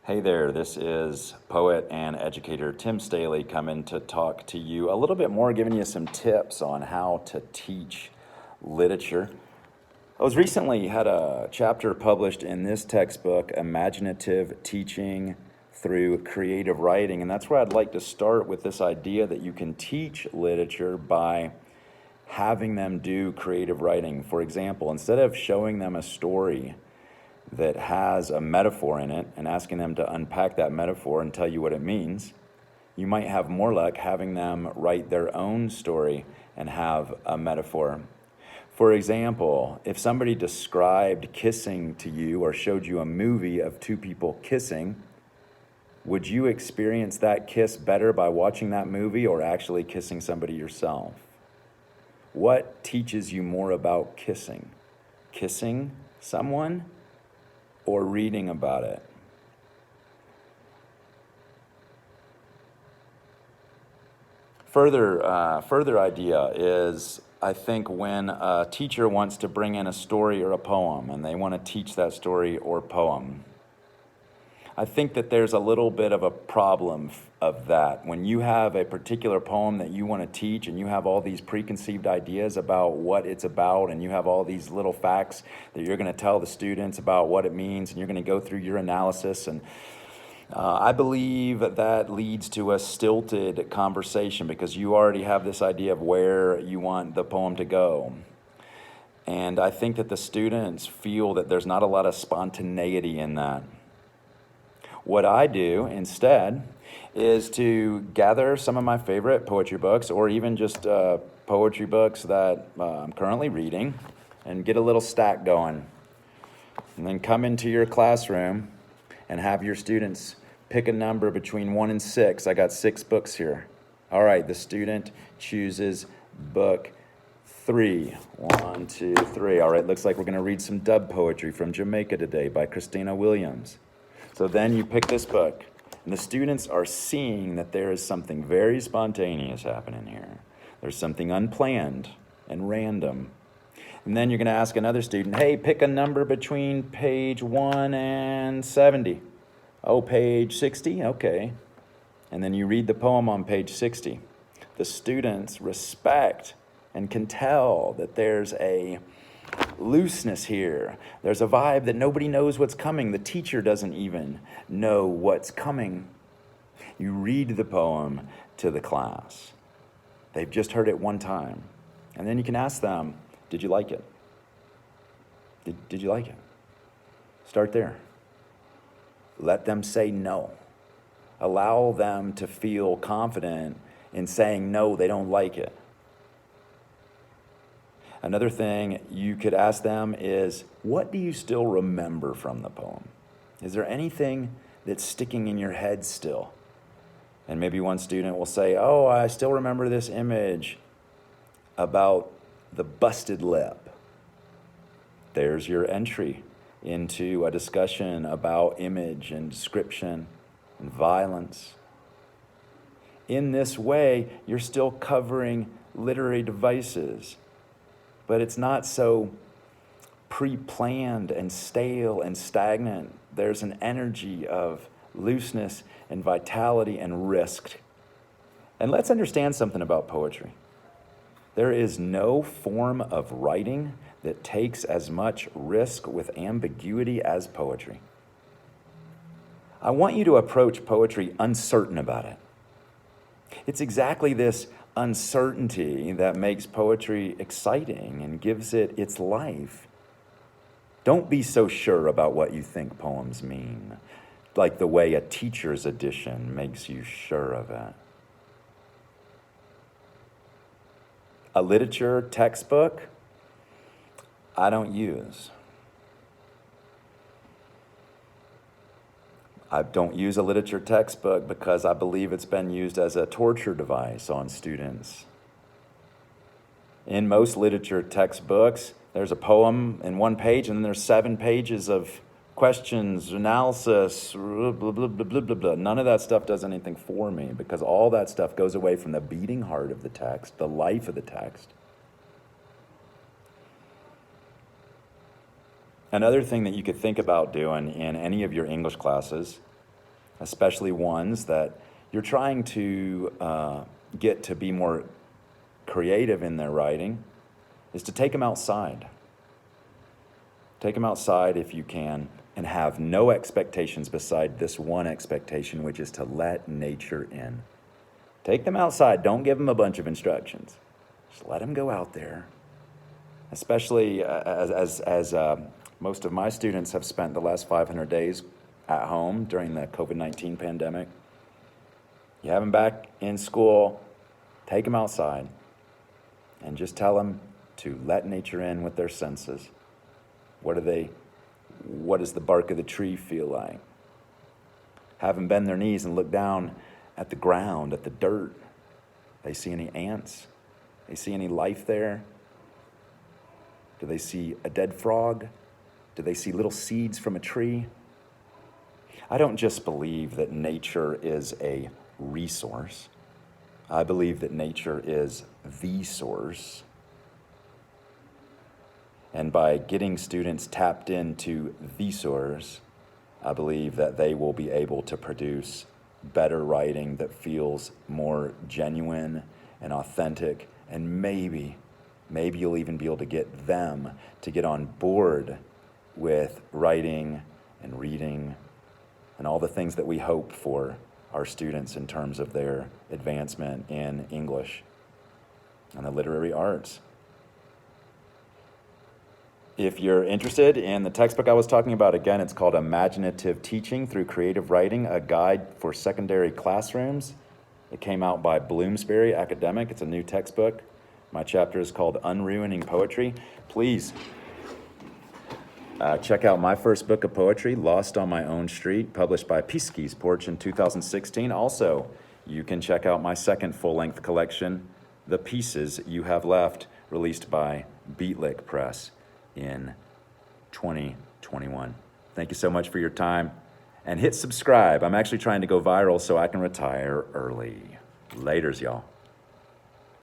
Hey there, this is poet and educator Tim Staley coming to talk to you a little bit more, giving you some tips on how to teach literature. I was recently had a chapter published in this textbook, Imaginative Teaching Through Creative Writing, and that's where I'd like to start with this idea that you can teach literature by having them do creative writing. For example, instead of showing them a story that has a metaphor in it and asking them to unpack that metaphor and tell you what it means, you might have more luck having them write their own story and have a metaphor. For example, if somebody described kissing to you or showed you a movie of two people kissing, would you experience that kiss better by watching that movie or actually kissing somebody yourself? What teaches you more about kissing? Kissing someone or reading about it? Further idea is, I think when a teacher wants to bring in a story or a poem and they want to teach that story or poem, I think that there's a little bit of a problem of that. When you have a particular poem that you want to teach and you have all these preconceived ideas about what it's about and you have all these little facts that you're going to tell the students about what it means and you're going to go through your analysis, and I believe that leads to a stilted conversation because you already have this idea of where you want the poem to go. And I think that the students feel that there's not a lot of spontaneity in that. What I do instead is to gather some of my favorite poetry books or even just poetry books that I'm currently reading and get a little stack going. And then come into your classroom and have your students pick a number between 1 and 6. I got 6 books here. All right, the student chooses book 3. 1, 2, 3. All right, looks like we're going to read some dub poetry from Jamaica today by Christina Williams. So then you pick this book, and the students are seeing that there is something very spontaneous happening here. There's something unplanned and random. And then you're going to ask another student, hey, pick a number between page 1 and 70. Oh, page 60? Okay. And then you read the poem on page 60. The students respect and can tell that there's a looseness here. There's a vibe that nobody knows what's coming. The teacher doesn't even know what's coming. You read the poem to the class. They've just heard it one time. And then you can ask them, did you like it? Did you like it? Start there. Let them say no. Allow them to feel confident in saying no, they don't like it. Another thing you could ask them is, what do you still remember from the poem? Is there anything that's sticking in your head still? And maybe one student will say, oh, I still remember this image about the busted lip. There's your entry into a discussion about image and description and violence. In this way, you're still covering literary devices, but it's not so pre-planned and stale and stagnant. There's an energy of looseness and vitality and risk. And let's understand something about poetry. There is no form of writing that takes as much risk with ambiguity as poetry. I want you to approach poetry uncertain about it. It's exactly this uncertainty that makes poetry exciting and gives it its life. Don't be so sure about what you think poems mean, like the way a teacher's edition makes you sure of it. A literature textbook, I don't use. I don't use a literature textbook because I believe it's been used as a torture device on students. In most literature textbooks, there's a poem in one page and then there's 7 pages of questions, analysis, blah, blah, blah, blah, blah, blah. None of that stuff does anything for me because all that stuff goes away from the beating heart of the text, the life of the text. Another thing that you could think about doing in any of your English classes especially ones that you're trying to get to be more creative in their writing, is to take them outside. Take them outside if you can, and have no expectations beside this one expectation, which is to let nature in. Take them outside. Don't give them a bunch of instructions. Just let them go out there. Especially as most of my students have spent the last 500 days at home during the COVID-19 pandemic. You have them back in school, take them outside, and just tell them to let nature in with their senses. What does the bark of the tree feel like? Have them bend their knees and look down at the ground, at the dirt. They see any ants? They see any life there? Do they see a dead frog? Do they see little seeds from a tree? I don't just believe that nature is a resource. I believe that nature is the source. And by getting students tapped into the source, I believe that they will be able to produce better writing that feels more genuine and authentic, and maybe you'll even be able to get them to get on board with writing and reading and all the things that we hope for our students in terms of their advancement in English and the literary arts. If you're interested in the textbook I was talking about, again, it's called Imaginative Teaching Through Creative Writing, a Guide for Secondary Classrooms. It came out by Bloomsbury Academic. It's a new textbook. My chapter is called Unruining Poetry. Please check out my first book of poetry, Lost on My Own Street, published by Pisky's Porch in 2016. Also, you can check out my second full-length collection, The Pieces You Have Left, released by Beatlick Press in 2021. Thank you so much for your time, and hit subscribe. I'm actually trying to go viral so I can retire early. Laters, y'all.